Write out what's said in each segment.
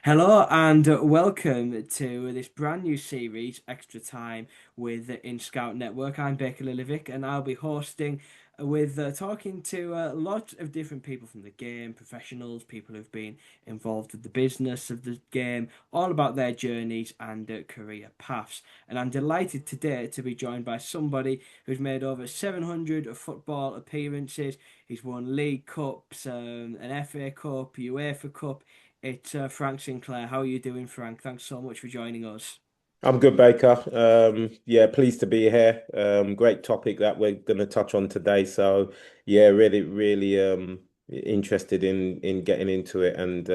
Hello and welcome to this brand new series, Extra Time with In Scout Network. I'm Baker Lilivic and I'll be hosting with talking to a lot of different people from the game, professionals, people who've been involved with the business of the game, all about their journeys and career paths. And I'm delighted today to be joined by somebody who's made over 700 football appearances. He's won League Cups, an FA Cup, UEFA Cup. It's Frank Sinclair. How are you doing, Frank? Thanks so much for joining us. I'm good, Baker. Yeah, pleased to be here. Great topic that we're going to touch on today. So, yeah, really interested in getting into it and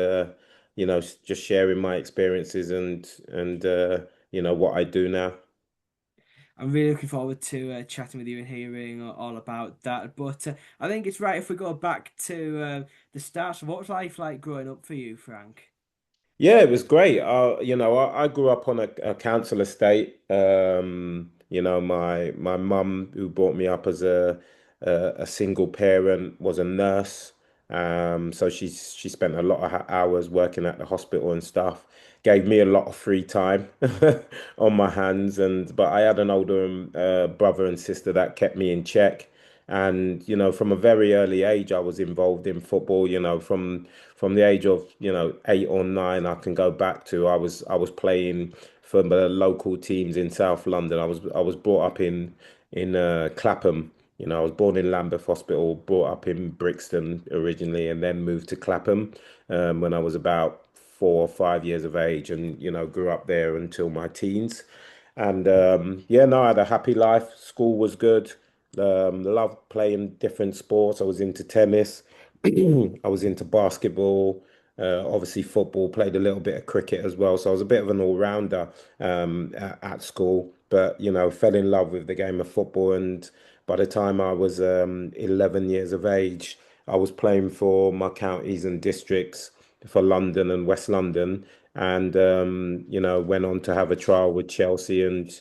just sharing my experiences and what I do now. I'm really looking forward to chatting with you and hearing all about that. But I think it's right if we go back to the start. So, what was life like growing up for you, Frank? Yeah, it was great. I grew up on a council estate. My mum, who brought me up as a single parent, was a nurse. So she spent a lot of hours working at the hospital and stuff. Gave me a lot of free time on my hands, but I had an older brother and sister that kept me in check. And from a very early age, I was involved in football. From the age of 8 or 9, I can go back to I was playing for the local teams in South London. I was brought up in Clapham. I was born in Lambeth Hospital, brought up in Brixton originally, and then moved to Clapham when I was about 4 or 5 years of age, and grew up there until my teens. And yeah, no, I had a happy life. School was good. Loved playing different sports. I was into tennis. I was into basketball, obviously football, played a little bit of cricket as well. So I was a bit of an all-rounder at school, but fell in love with the game of football. And by the time I was 11 years of age, I was playing for my counties and districts for London and West London, and went on to have a trial with Chelsea and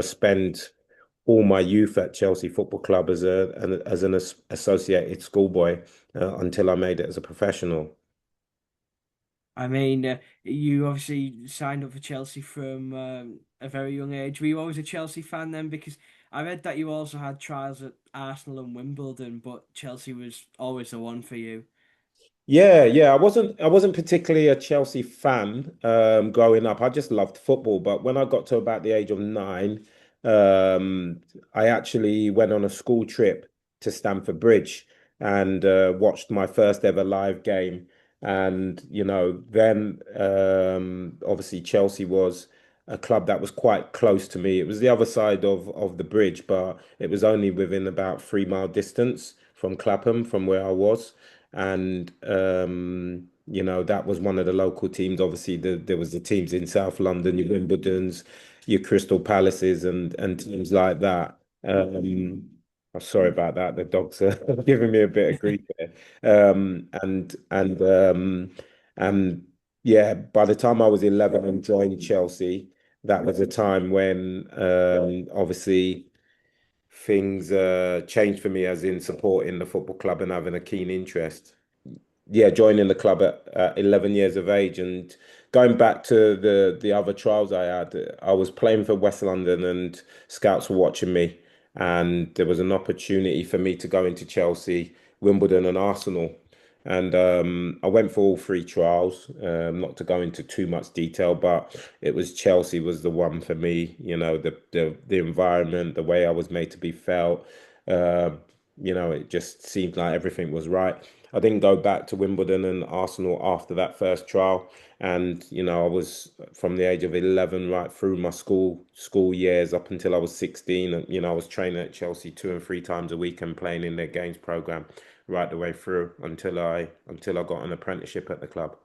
spend all my youth at Chelsea Football Club as an associated schoolboy until I made it as a professional. I mean, you obviously signed up for Chelsea from a very young age. Were you always a Chelsea fan then? Because I read that you also had trials at Arsenal and Wimbledon, but Chelsea was always the one for you. Yeah. I wasn't particularly a Chelsea fan growing up. I just loved football. But when I got to about the age of 9, I actually went on a school trip to Stamford Bridge and watched my first ever live game. And then obviously Chelsea was a club that was quite close to me. It was the other side of the bridge, but it was only within about 3 mile distance from Clapham, from where I was. And that was one of the local teams. Obviously, there was the teams in South London, your Wimbledons, your Crystal Palaces, and teams like that. I'm sorry about that. The dogs are giving me a bit of grief there. And yeah, by the time I was 11 and joined Chelsea, that was a time when obviously things changed for me, as in supporting the football club and having a keen interest. Yeah, joining the club at 11 years of age and going back to the other trials I had, I was playing for West London and scouts were watching me, and there was an opportunity for me to go into Chelsea, Wimbledon, and Arsenal. And I went for all three trials, not to go into too much detail, but it was Chelsea was the one for me. The environment, the way I was made to be felt. Uh, it just seemed like everything was right. I didn't go back to Wimbledon and Arsenal after that first trial. And, I was from the age of 11 right through my school years up until I was 16. And, I was training at Chelsea 2 and 3 times a week and playing in their games program right the way through until I got an apprenticeship at the club.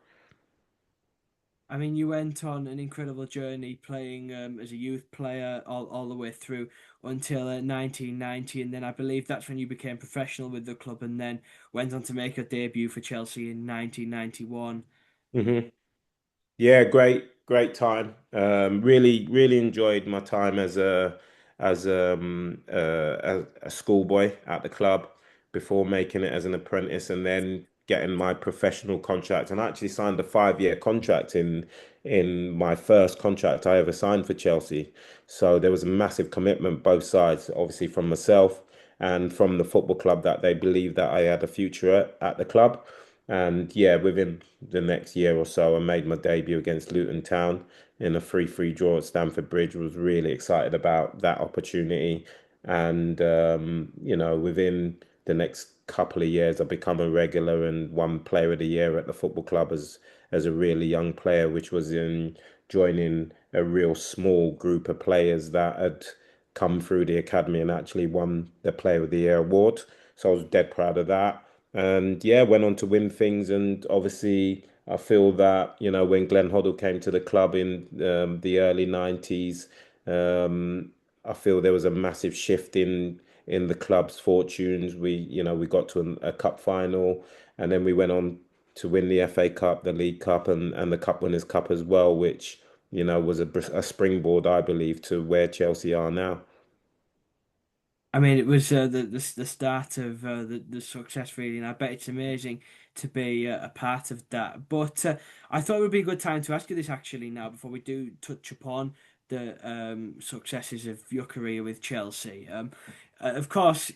I mean, you went on an incredible journey playing as a youth player all the way through until 1990, and then I believe that's when you became professional with the club, and then went on to make a debut for Chelsea in 1991. hmm Yeah, great time. Really enjoyed my time as a schoolboy at the club before making it as an apprentice, and then getting my professional contract, and I actually signed a 5-year contract in my first contract I ever signed for Chelsea. So there was a massive commitment both sides, obviously from myself and from the football club, that they believed that I had a future at the club. And yeah, within the next year or so, I made my debut against Luton Town in a 3-3 draw at Stamford Bridge. Was really excited about that opportunity. And within the next couple of years, I've become a regular and one player of the year at the football club as a really young player, which was in joining a real small group of players that had come through the academy and actually won the Player of the Year award. So I was dead proud of that. And yeah, went on to win things. And obviously, I feel that, when Glenn Hoddle came to the club in the early 90s, um, I feel there was a massive shift in the club's fortunes. We got to a cup final, and then we went on to win the FA Cup, the League Cup, and the Cup Winners' Cup as well, which, was a springboard, I believe, to where Chelsea are now. I mean, it was the start of the success, really, and I bet it's amazing to be a part of that. But I thought it would be a good time to ask you this actually now, before we do touch upon the successes of your career with Chelsea. Of course,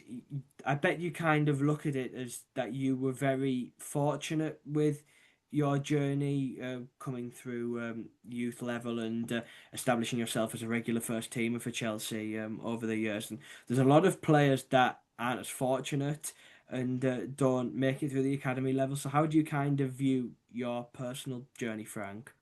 I bet you kind of look at it as that you were very fortunate with your journey coming through youth level and establishing yourself as a regular first teamer for Chelsea over the years. And there's a lot of players that aren't as fortunate and don't make it through the academy level. So how do you kind of view your personal journey, Frank?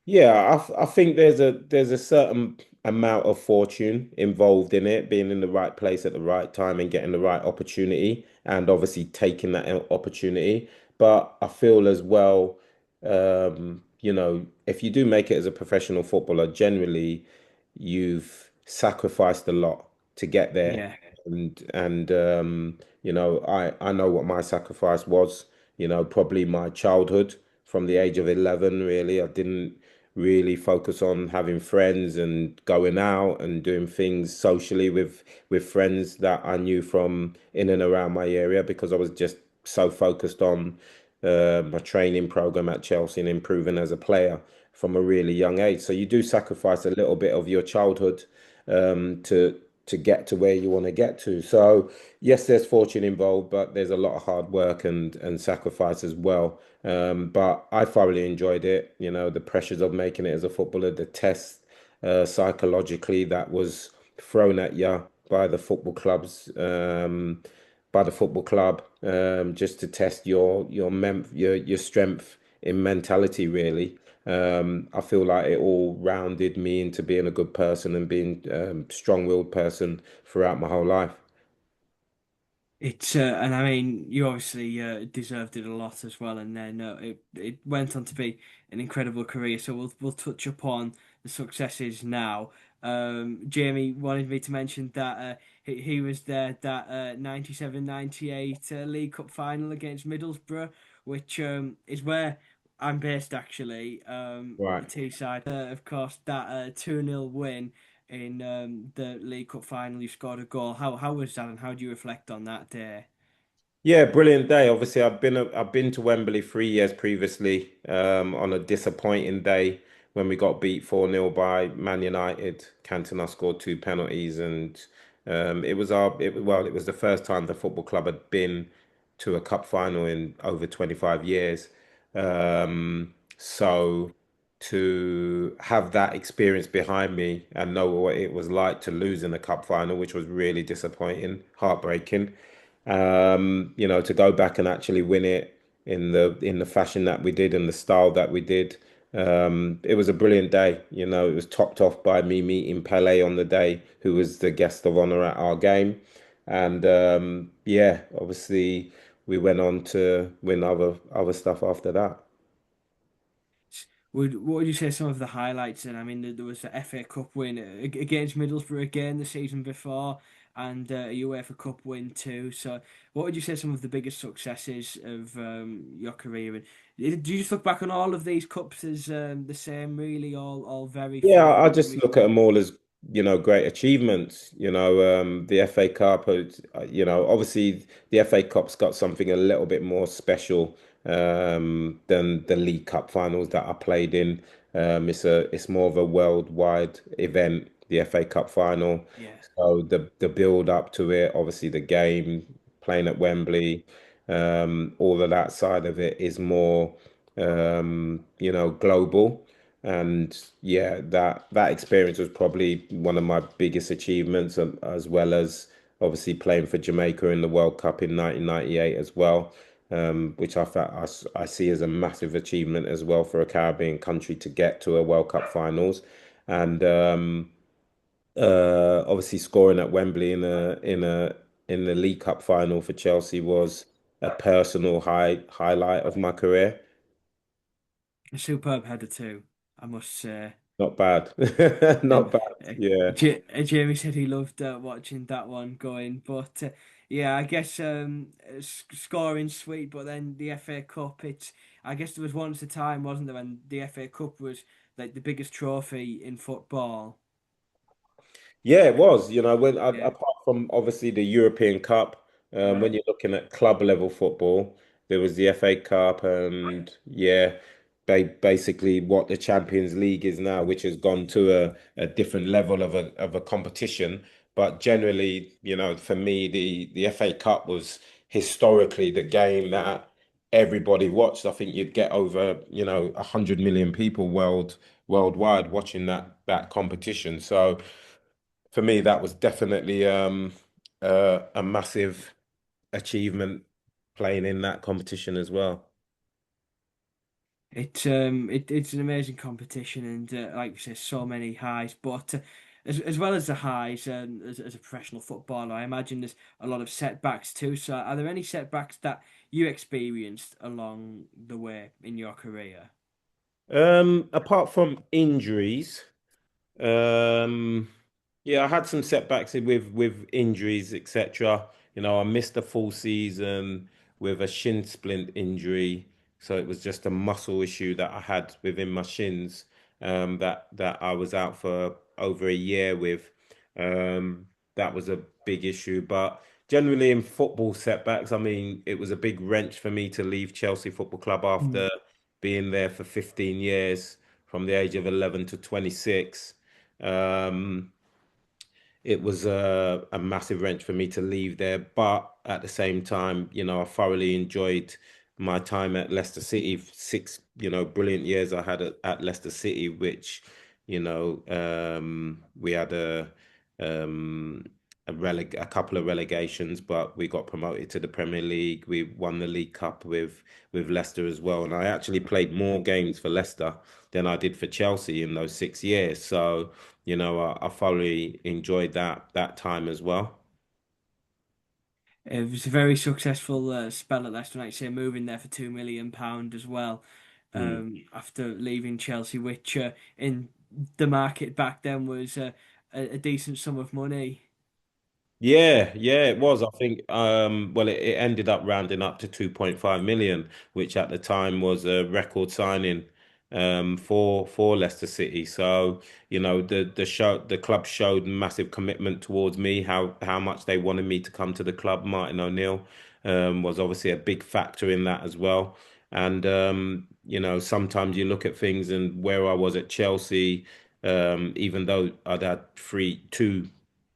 Yeah, I think there's a certain amount of fortune involved in it, being in the right place at the right time and getting the right opportunity, and obviously taking that opportunity. But I feel as well, if you do make it as a professional footballer, generally you've sacrificed a lot to get there. Yeah. I know what my sacrifice was, probably my childhood from the age of 11, really. I didn't really focus on having friends and going out and doing things socially with friends that I knew from in and around my area, because I was just so focused on my training program at Chelsea and improving as a player from a really young age. So you do sacrifice a little bit of your childhood to get to where you want to get to. So yes, there's fortune involved, but there's a lot of hard work and sacrifice as well. But I thoroughly enjoyed it. The pressures of making it as a footballer, the test psychologically that was thrown at you by the football club, just to test your strength in mentality, really. I feel like it all rounded me into being a good person and being strong-willed person throughout my whole life. It's and I mean, you obviously deserved it a lot as well, and then it went on to be an incredible career. So we'll touch upon the successes now. Jamie wanted me to mention that he was there that 97-98 League Cup final against Middlesbrough, which is where I'm based actually. Right. Teesside, of course, that 2-0 win in the League Cup final. You scored a goal. How was that, and how do you reflect on that day? Yeah, brilliant day. Obviously, I've been to Wembley 3 years previously, on a disappointing day when we got beat 4-0 by Man United. Cantona scored two penalties, and it was the first time the football club had been to a cup final in over 25 years. So to have that experience behind me and know what it was like to lose in the cup final, which was really disappointing, heartbreaking. To go back and actually win it in the fashion that we did and the style that we did. It was a brilliant day. It was topped off by me meeting Pele on the day, who was the guest of honor at our game. And yeah, obviously we went on to win other stuff after that. What would you say some of the highlights? And I mean, there was the FA Cup win against Middlesbrough again the season before, and a UEFA Cup win too. So, what would you say some of the biggest successes of your career? And do you just look back on all of these cups as the same? Really, all very Yeah, full, I just really look at them special. all as great achievements. The FA Cup, obviously the FA Cup's got something a little bit more special than the League Cup finals that I played in. It's more of a worldwide event, the FA Cup final. Yeah. So the build up to it, obviously the game, playing at Wembley, all of that side of it is more global. And yeah, that experience was probably one of my biggest achievements, as well as obviously playing for Jamaica in the World Cup in 1998 as well, which I see as a massive achievement as well for a Caribbean country to get to a World Cup finals, and obviously scoring at Wembley in the League Cup final for Chelsea was a personal highlight of my career. A superb header too, I must say. Not bad, not And bad. Yeah. Jamie said he loved watching that one going, but yeah, I guess scoring sweet, but then the FA Cup. I guess there was once a time, wasn't there, when the FA Cup was like the biggest trophy in football. Yeah, it was. Yeah. Apart from obviously the European Cup, when you're looking at club level football, there was the FA Cup, and yeah, basically what the Champions League is now, which has gone to a different level of a competition. But generally, for me, the FA Cup was historically the game that everybody watched. I think you'd get over, 100 million people worldwide watching that competition. So for me, that was definitely a massive achievement playing in that competition as well. It's an amazing competition, and like you say, so many highs. But as well as the highs, as a professional footballer, I imagine there's a lot of setbacks too. So are there any setbacks that you experienced along the way in your career? Apart from injuries, um, yeah, I had some setbacks with injuries, etc. I missed a full season with a shin splint injury, so it was just a muscle issue that I had within my shins, that I was out for over a year with. That was a big issue, but generally in football setbacks, I mean, it was a big wrench for me to leave Chelsea Football Club Mm. after being there for 15 years, from the age of 11 to 26. Um, it was a massive wrench for me to leave there, but at the same time, I thoroughly enjoyed my time at Leicester City. 6, brilliant years I had at Leicester City, which, we had um, a couple of relegations, but we got promoted to the Premier League. We won the League Cup with Leicester as well, and I actually played more games for Leicester than I did for Chelsea in those 6 years. So, I thoroughly enjoyed that time as well. It was a very successful spell at Leicester, like you say, moving there for £2 million as well. Mm. After leaving Chelsea, which in the market back then was a decent sum of money. Yeah, yeah, it Yeah. was. I think well it ended up rounding up to 2.5 million, which at the time was a record signing for Leicester City. So, the club showed massive commitment towards me, how much they wanted me to come to the club. Martin O'Neill was obviously a big factor in that as well. And sometimes you look at things and where I was at Chelsea, even though I'd had two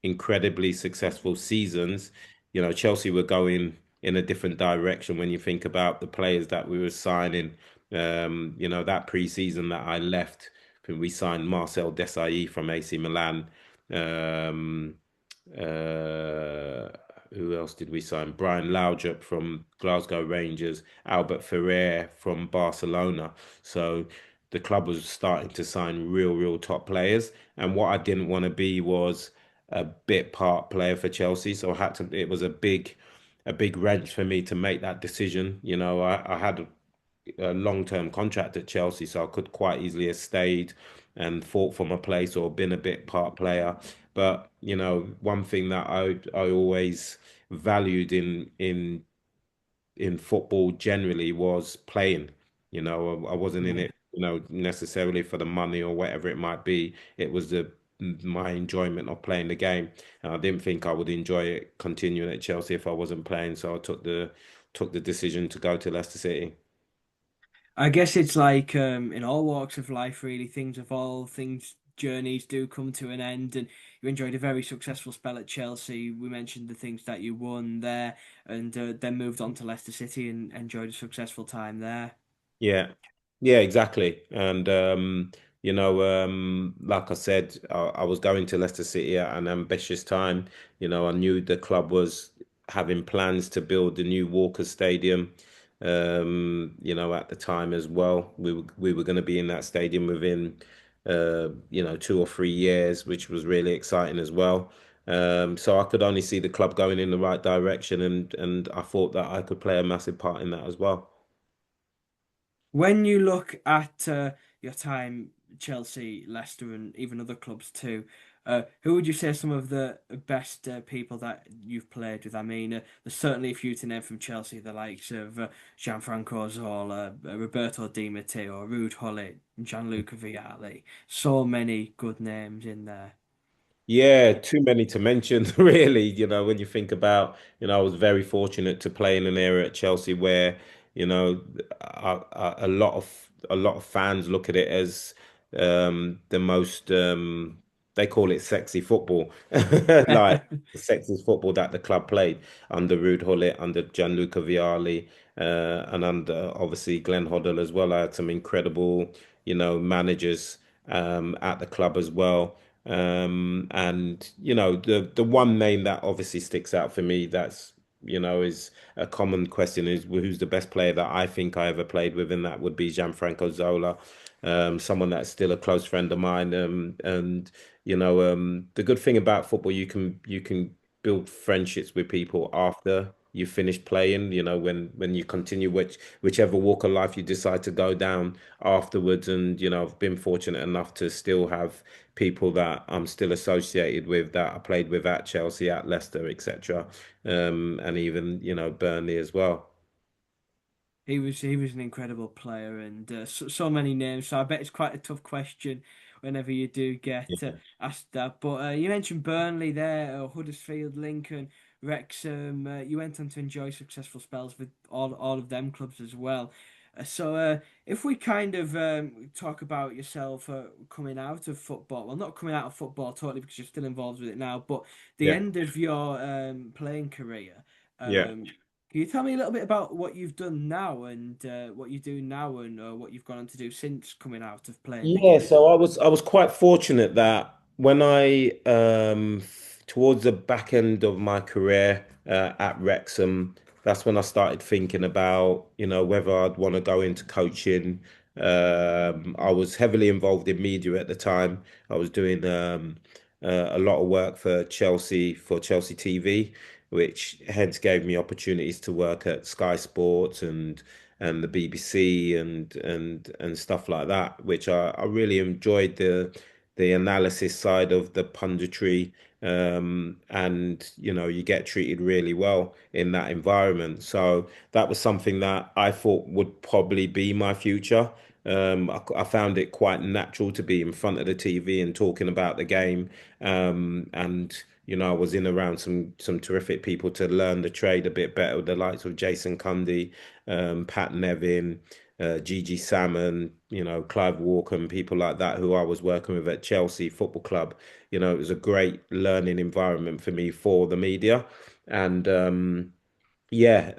incredibly successful seasons, Chelsea were going in a different direction when you think about the players that we were signing. That pre-season that I left, we signed Marcel Desailly from AC Milan. Um, uh, who else did we sign? Brian Laudrup from Glasgow Rangers, Albert Ferrer from Barcelona. So the club was starting to sign real top players. And what I didn't want to be was a bit part player for Chelsea. So it was a big wrench for me to make that decision. I had a long-term contract at Chelsea, so I could quite easily have stayed and fought for my place or been a bit part player. But one thing that I always valued in football generally was playing. I wasn't in Yeah. it, necessarily for the money or whatever it might be. It was my enjoyment of playing the game. And I didn't think I would enjoy it continuing at Chelsea if I wasn't playing. So I took the decision to go to Leicester City. I guess it's like in all walks of life, really, things evolve, things journeys do come to an end, and you enjoyed a very successful spell at Chelsea. We mentioned the things that you won there, and then moved on to Leicester City and enjoyed a successful time there. Yeah, yeah, exactly. And like I said, I was going to Leicester City at an ambitious time. I knew the club was having plans to build the new Walker Stadium. At the time as well, we were going to be in that stadium within 2 or 3 years, which was really exciting as well. So I could only see the club going in the right direction, and I thought that I could play a massive part in that as well. When you look at your time, Chelsea, Leicester, and even other clubs too, who would you say are some of the best people that you've played with? I mean, there's certainly a few to name from Chelsea, the likes of Gianfranco Zola, Roberto Di Matteo, Ruud Gullit, Gianluca Vialli. So many good names in there. Yeah, too many to mention, really. When you think about, I was very fortunate to play in an era at Chelsea where, you know, a lot of fans look at it as the most they call it sexy football, like the sexiest football that the club played under Ruud Gullit, under Gianluca Vialli, and under obviously Glenn Hoddle as well. I had some incredible, managers at the club as well. And the one name that obviously sticks out for me that's is a common question is who's the best player that I think I ever played with, and that would be Gianfranco Zola, someone that's still a close friend of mine. And the good thing about football, you can build friendships with people after you finish playing. When you continue whichever walk of life you decide to go down afterwards. And I've been fortunate enough to still have people that I'm still associated with that I played with at Chelsea, at Leicester, etc. And even Burnley as well. He was an incredible player and so many names. So I bet it's quite a tough question whenever you do get Yeah, asked that. But you mentioned Burnley there, Huddersfield, Lincoln, Wrexham. You went on to enjoy successful spells with all of them clubs as well. If we kind of talk about yourself coming out of football, well, not coming out of football totally because you're still involved with it now, but the yeah, end of your playing career. yeah. Um, can you tell me a little bit about what you've done now and what you do now and what you've gone on to do since coming out of playing the Yeah, game? so I was quite fortunate that when I towards the back end of my career at Wrexham, that's when I started thinking about, whether I'd want to go into coaching. I was heavily involved in media at the time. I was doing a lot of work for Chelsea TV, which hence gave me opportunities to work at Sky Sports and the BBC and stuff like that, which I really enjoyed the analysis side of the punditry. And you get treated really well in that environment. So that was something that I thought would probably be my future. I found it quite natural to be in front of the TV and talking about the game. And I was in around some terrific people to learn the trade a bit better, the likes of Jason Cundy, Pat Nevin, Gigi Salmon, Clive Walker, and people like that who I was working with at Chelsea Football Club. It was a great learning environment for me for the media. And yeah,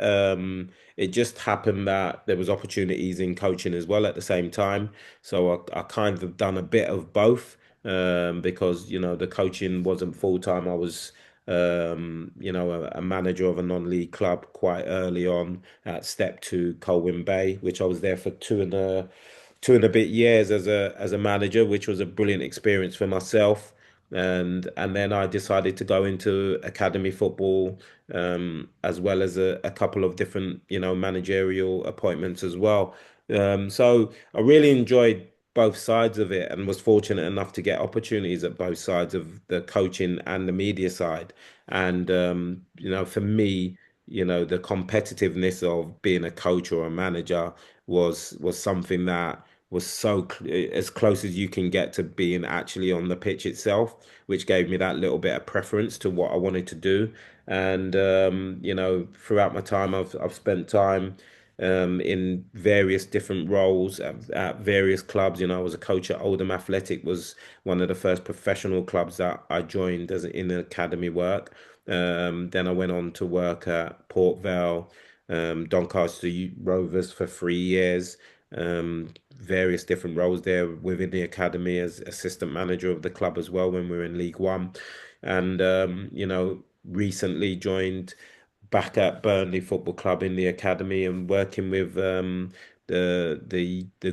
it just happened that there was opportunities in coaching as well at the same time. So I kind of done a bit of both, because the coaching wasn't full time. I was a manager of a non-league club quite early on at Step Two, Colwyn Bay, which I was there for two and a bit years as a manager, which was a brilliant experience for myself. And then I decided to go into academy football, as well as a couple of different, managerial appointments as well. So I really enjoyed both sides of it and was fortunate enough to get opportunities at both sides of the coaching and the media side. And for me, the competitiveness of being a coach or a manager was something that was as close as you can get to being actually on the pitch itself, which gave me that little bit of preference to what I wanted to do. And throughout my time, I've spent time in various different roles at various clubs. I was a coach at Oldham Athletic, was one of the first professional clubs that I joined as in academy work. Then I went on to work at Port Vale, Doncaster Rovers for 3 years, various different roles there within the academy as assistant manager of the club as well when we were in League One. And recently joined back at Burnley Football Club in the academy and working with the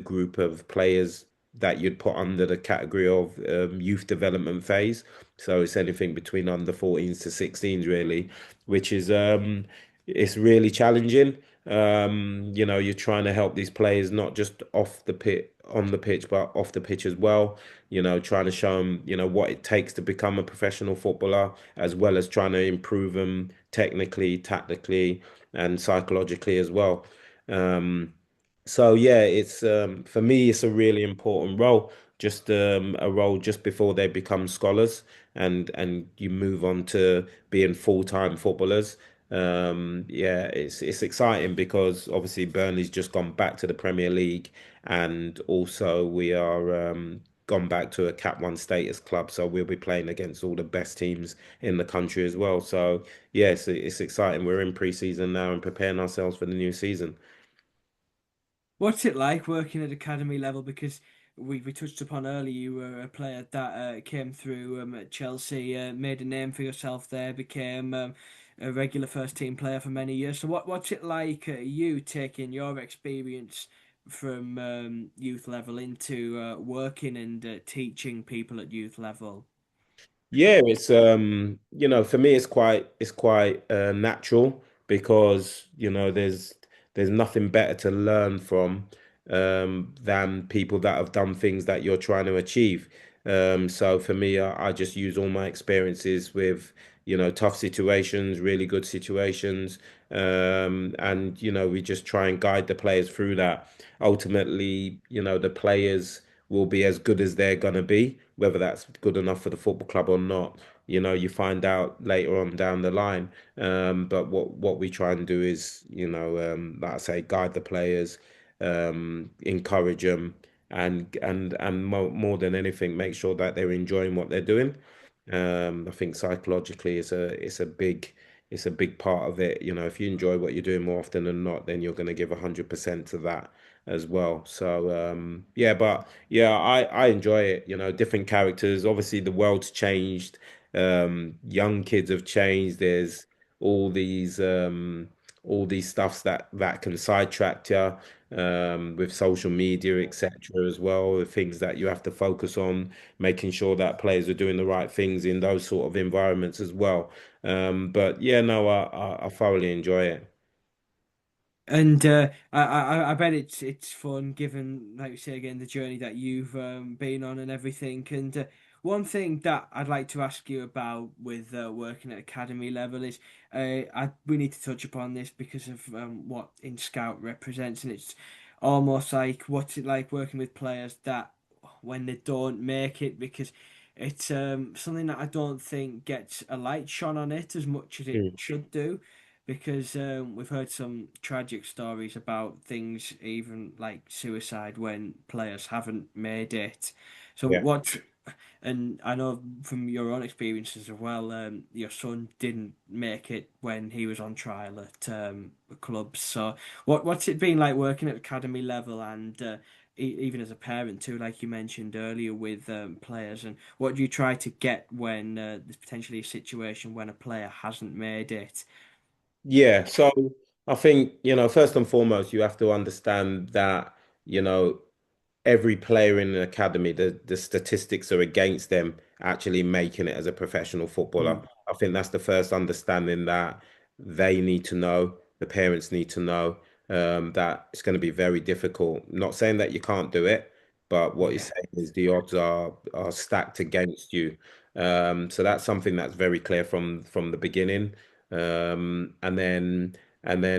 group of players that you'd put under the category of youth development phase. So it's anything between under 14s to 16s really, which is it's really challenging. You're trying to help these players not just off the pit on the pitch, but off the pitch as well. Trying to show them, what it takes to become a professional footballer, as well as trying to improve them technically, tactically, and psychologically as well. Um, so yeah, it's for me, it's a really important role. Just a role just before they become scholars, and you move on to being full-time footballers. Yeah, it's exciting because obviously Burnley's just gone back to the Premier League, and also we are gone back to a Cat 1 status club, so we'll be playing against all the best teams in the country as well. So yes, it's exciting. We're in pre-season now and preparing ourselves for the new season. What's it like working at academy level? Because we touched upon earlier, you were a player that came through at Chelsea, made a name for yourself there, became a regular first team player for many years. So what's it like you taking your experience from youth level into working and teaching people at youth level? Yeah, it's for me it's quite natural because there's nothing better to learn from than people that have done things that you're trying to achieve. So for me, I just use all my experiences with tough situations, really good situations, and we just try and guide the players through that. Ultimately, the players will be as good as they're gonna be, whether that's good enough for the football club or not. You find out later on down the line. But what we try and do is, like I say, guide the players, encourage them, and more than anything, make sure that they're enjoying what they're doing. I think psychologically, it's a big part of it. If you enjoy what you're doing more often than not, then you're going to give 100% to that as well. So yeah, but yeah, I enjoy it. Different characters. Obviously, the world's changed. Young kids have changed. There's all these um, all these stuffs that can sidetrack you with social media, etc. as well. The things that you have to focus on, making sure that players are doing the right things in those sort of environments as well. But yeah, no, I thoroughly enjoy it. And I bet it's fun, given, like you say again, the journey that you've been on and everything. And one thing that I'd like to ask you about with working at academy level is, we need to touch upon this because of what In Scout represents, and it's almost like what's it like working with players that when they don't make it, because it's something that I don't think gets a light shone on it as much as it Mm. should do, because we've heard some tragic stories about things, even like suicide, when players haven't made it. So Yeah. and I know from your own experiences as well, your son didn't make it when he was on trial at clubs. So what's it been like working at academy level and even as a parent too, like you mentioned earlier with players, and what do you try to get when there's potentially a situation when a player hasn't made it? Yeah, so I think, first and foremost, you have to understand that, you know, every player in the academy, the statistics are against them actually making it as a professional footballer. Mm. I think that's the first understanding that they need to know, the parents need to know, that it's going to be very difficult. Not saying that you can't do it, but what you're Yeah. saying is the odds are stacked against you. So that's something that's very clear from the beginning. And then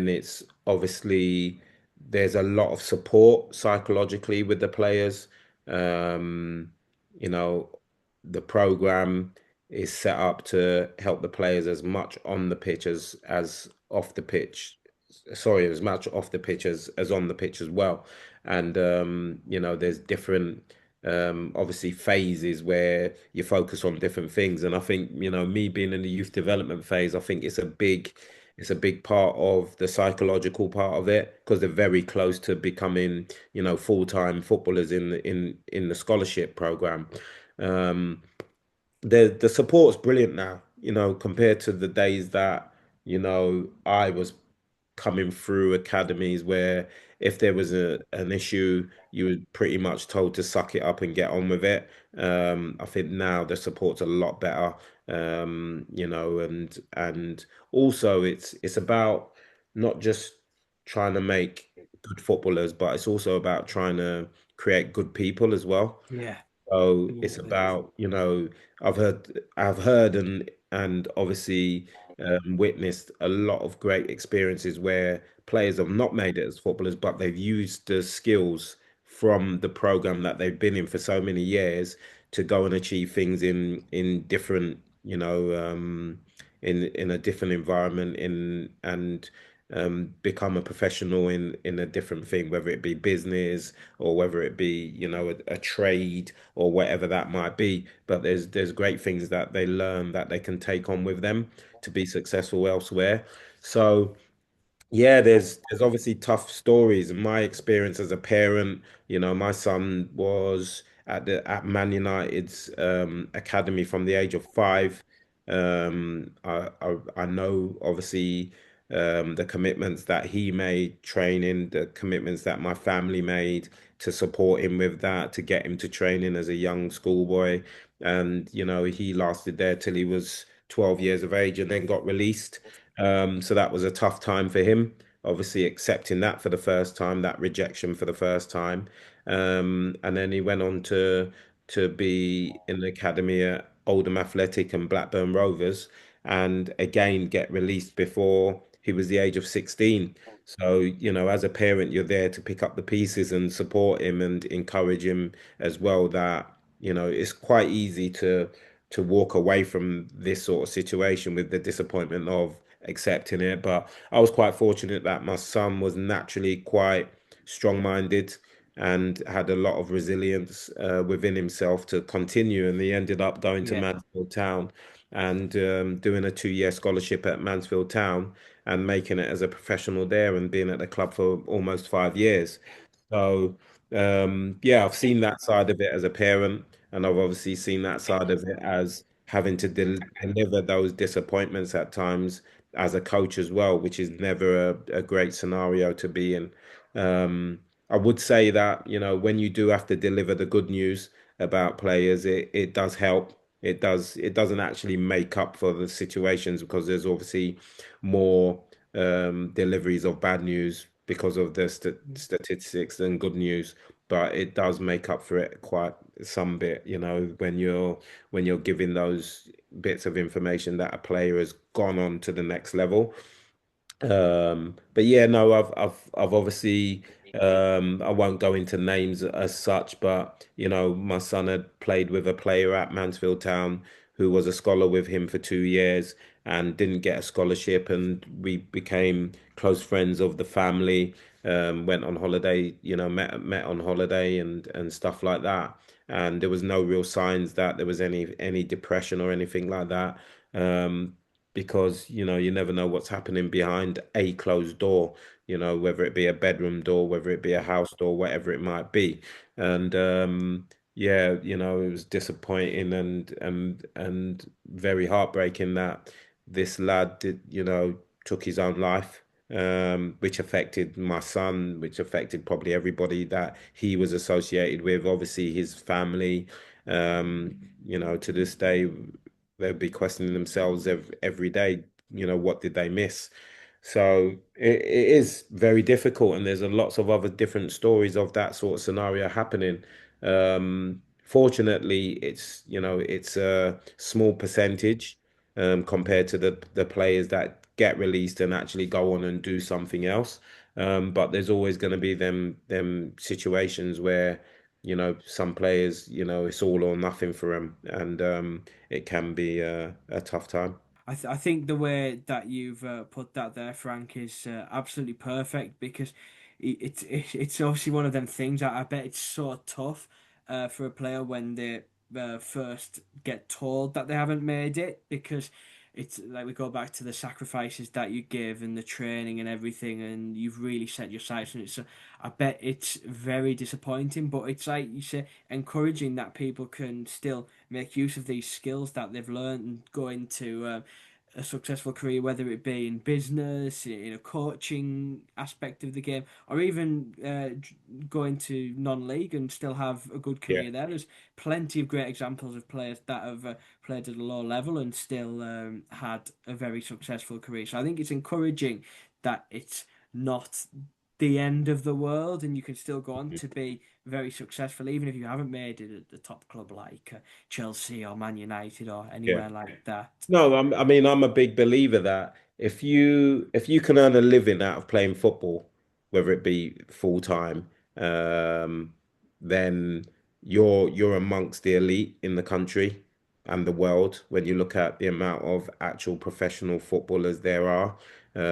it's obviously there's a lot of support psychologically with the players. Um, you know, the program is set up to help the players as much on the pitch as off the pitch. Sorry, as much off the pitch as on the pitch as well. And there's different obviously phases where you focus on different things. And I think, me being in the youth development phase, I think it's a big part of the psychological part of it because they're very close to becoming, full-time footballers in the scholarship program. Um, the support's brilliant now, compared to the days that, I was coming through academies where if there was an issue, you were pretty much told to suck it up and get on with it. I think now the support's a lot better, and also it's about not just trying to make good footballers, but it's also about trying to create good people as well. Yeah, So it's absolutely. about, I've heard and obviously witnessed a lot of great experiences where players have not made it as footballers, but they've used the skills from the program that they've been in for so many years to go and achieve things in different, in a different environment and become a professional in a different thing, whether it be business or whether it be, a trade or whatever that might be. But there's great things that they learn that they can take on with them to be successful elsewhere. So yeah, there's obviously tough stories. My experience as a parent, my son was at Man United's academy from the age of 5. I know obviously the commitments that he made training, the commitments that my family made to support him with that, to get him to training as a young schoolboy. And he lasted there till he was 12 years of age and then got released. So that was a tough time for him, obviously accepting that for the first time, that rejection for the first time. And then he went on to be in the academy at Oldham Athletic and Blackburn Rovers, and again get released before he was the age of 16. So, as a parent, you're there to pick up the pieces and support him and encourage him as well. That, it's quite easy to walk away from this sort of situation with the disappointment of accepting it. But I was quite fortunate that my son was naturally quite strong-minded and had a lot of resilience within himself to continue. And he ended up going to Yeah, Mansfield Town and doing a 2-year scholarship at Mansfield Town and making it as a professional there and being at the club for almost 5 years. So, yeah, I've seen that side of it as a parent, and I've obviously seen that side of it as having to deliver those disappointments at times as a coach as well, which is never a great scenario to be in. Um, I would say that, when you do have to deliver the good news about players, it does help. It doesn't actually make up for the situations because there's obviously more deliveries of bad news because of the statistics than good news. But it does make up for it quite some bit, when you're giving those bits of information that a player has gone on to the next level. But yeah, no, I've obviously I won't go into names as such, but my son had played with a player at Mansfield Town who was a scholar with him for 2 years and didn't get a scholarship, and we became close friends of the family. Went on holiday, met on holiday and stuff like that. And there was no real signs that there was any depression or anything like that. Um, because you never know what's happening behind a closed door, whether it be a bedroom door, whether it be a house door, whatever it might be. And yeah, it was disappointing and very heartbreaking that this lad did, took his own life, which affected my son, which affected probably everybody that he was associated with, obviously his family. To this day, they'll be questioning themselves every day, what did they miss? So it is very difficult, and there's a lots of other different stories of that sort of scenario happening. Fortunately, it's a small percentage compared to the players that get released and actually go on and do something else. But there's always going to be them situations where, some players, it's all or nothing for them, and it can be a tough time. I think the way that you've put that there, Frank, is absolutely perfect because it's obviously one of them things. I bet it's so tough for a player when they first get told that they haven't made it because it's like we go back to the sacrifices that you give and the training and everything, and you've really set your sights on it. So I bet it's very disappointing, but it's like you say, encouraging that people can still make use of these skills that they've learned and go into a successful career, whether it be in business, in a coaching aspect of the game, or even going to non-league and still have a good Yeah, career there. There's plenty of great examples of players that have played at a low level and still had a very successful career. So I think it's encouraging that it's not the end of the world and you can still go on to be very successful, even if you haven't made it at the top club like Chelsea or Man United or yeah. anywhere like that. No, I mean, I'm a big believer that if you can earn a living out of playing football, whether it be full time, um, then you're amongst the elite in the country and the world when you look at the amount of actual professional footballers there are.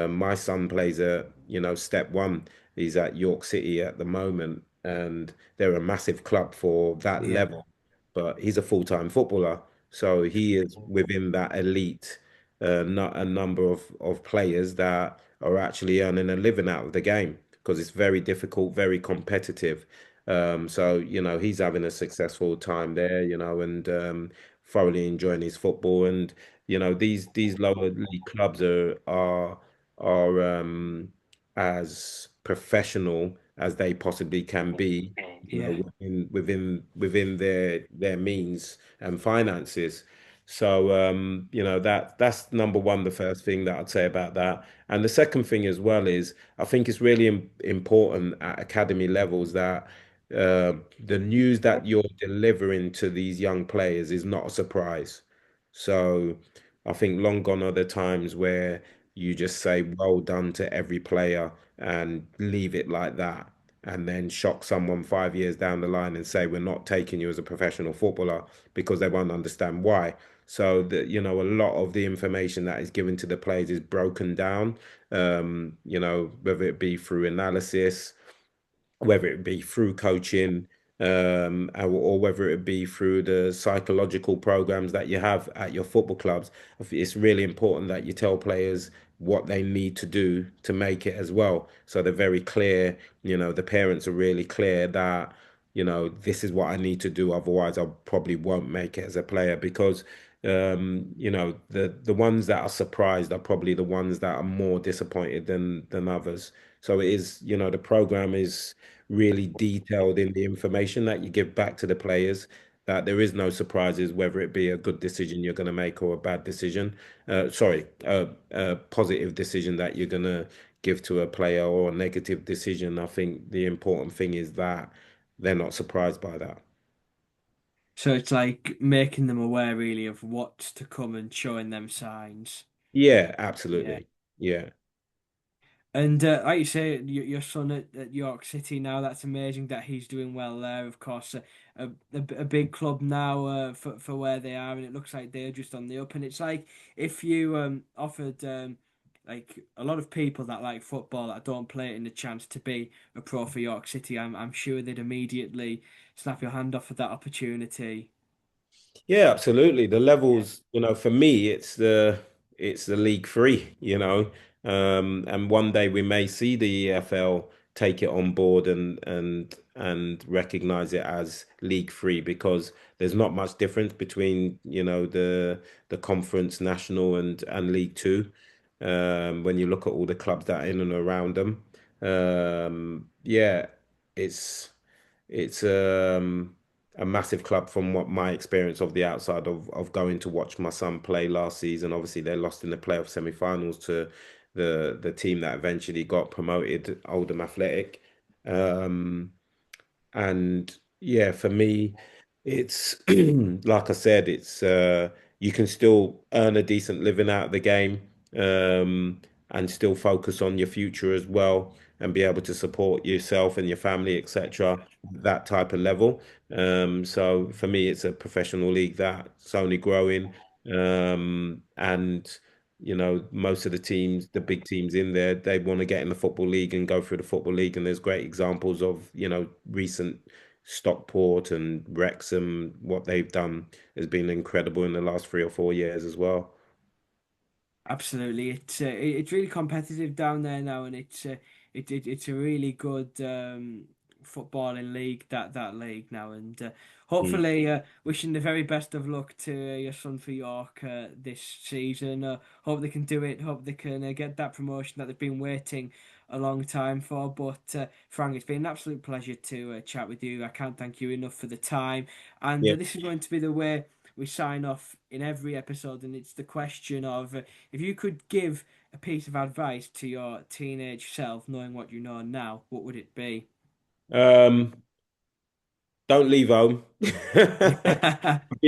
My son plays at, step one. He's at York City at the moment, and they're a massive club for that Yeah, level, but he's a full-time footballer. So he is within that elite, not a number of players that are actually earning a living out of the game because it's very difficult, very competitive. So he's having a successful time there, and thoroughly enjoying his football. And these lower league clubs are as professional as they possibly can be, yeah. within their means and finances. So that's number one, the first thing that I'd say about that. And the second thing as well is I think it's really important at academy levels that the news that you're delivering to these young players is not a surprise. So I think long gone are the times where you just say well done to every player and leave it like that, and then shock someone 5 years down the line and say we're not taking you as a professional footballer because they won't understand why. So that a lot of the information that is given to the players is broken down, whether it be through analysis, whether it be through coaching, or whether it be through the psychological programs that you have at your football clubs. I think it's really important that you tell players what they need to do to make it as well. So they're very clear, the parents are really clear that, this is what I need to do, otherwise I probably won't make it as a player because the ones that are surprised are probably the ones that are more disappointed than others. So it is, the program is really detailed in the information that you give back to the players, that there is no surprises, whether it be a good decision you're going to make or a bad decision. Sorry, a positive decision that you're going to give to a player or a negative decision. I think the important thing is that they're not surprised by that. So it's like making them aware really of what's to come and showing them signs. Yeah, Yeah. absolutely. Yeah. And like you say, your son at York City now, that's amazing that he's doing well there. Of course, a big club now for where they are, and it looks like they're just on the up. And it's like if you offered like a lot of people that like football that don't play it in the chance to be a pro for York City, I'm sure they'd immediately snap your hand off at that opportunity. Yeah, absolutely. The Yeah. levels, for me, it's the League Three, and one day we may see the EFL take it on board and recognize it as League Three because there's not much difference between, the Conference, National, and League Two. When you look at all the clubs that are in and around them, yeah, it's it's a massive club from what my experience of the outside of going to watch my son play last season. Obviously, they lost in the playoff semi-finals to the team that eventually got promoted, Oldham Athletic. Um, and yeah, for me, it's like I said, it's you can still earn a decent living out of the game, and still focus on your future as well. and be able to support yourself and your family, etc. That type of level. So for me, it's a professional league that's only growing. And most of the teams, the big teams in there, they want to get in the football league and go through the football league. And there's great examples of, recent Stockport and Wrexham, what they've done has been incredible in the last 3 or 4 years as well. Absolutely, it's really competitive down there now, and it's a really good footballing league, that league now, and Mm. hopefully wishing the very best of luck to your son for York this season. Hope they can do it. Hope they can get that promotion that they've been waiting a long time for. But Frank, it's been an absolute pleasure to chat with you. I can't thank you enough for the time, and Yeah. this is going to be the way we sign off in every episode, and it's the question of if you could give a piece of advice to your teenage self, knowing what you know now, what would it be? Um, don't leave home. Be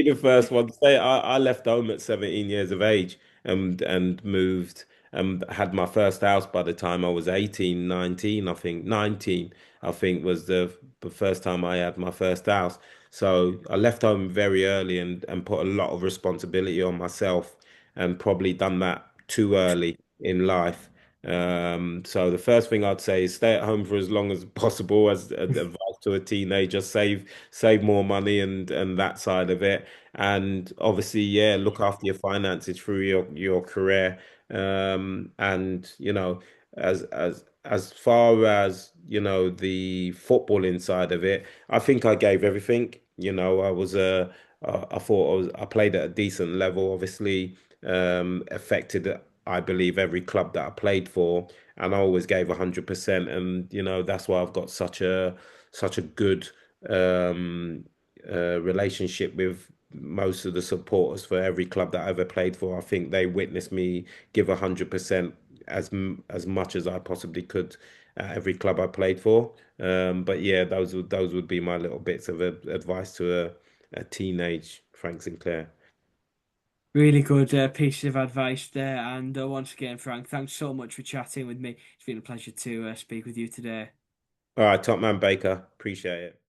the first one to say I left home at 17 years of age and moved and had my first house by the time I was 18, 19, I think 19, I think was the first time I had my first house. So I left home very early and put a lot of responsibility on myself and probably done that too early in life. So the first thing I'd say is stay at home for as long as possible as advice to a teenager, save more money and that side of it. And obviously, yeah, look after your finances through your career. And as far as the footballing side of it, I think I gave everything. I thought I played at a decent level. Obviously, affected, I believe, every club that I played for, and I always gave 100%. And that's why I've got such a good um, relationship with most of the supporters for every club that I ever played for. I think they witnessed me give 100% as much as I possibly could at every club I played for. But yeah, those would be my little bits of advice to a teenage Frank Sinclair. Really good pieces of advice there. And once again, Frank, thanks so much for chatting with me. It's been a pleasure to speak with you today. All right, top man Baker, appreciate it.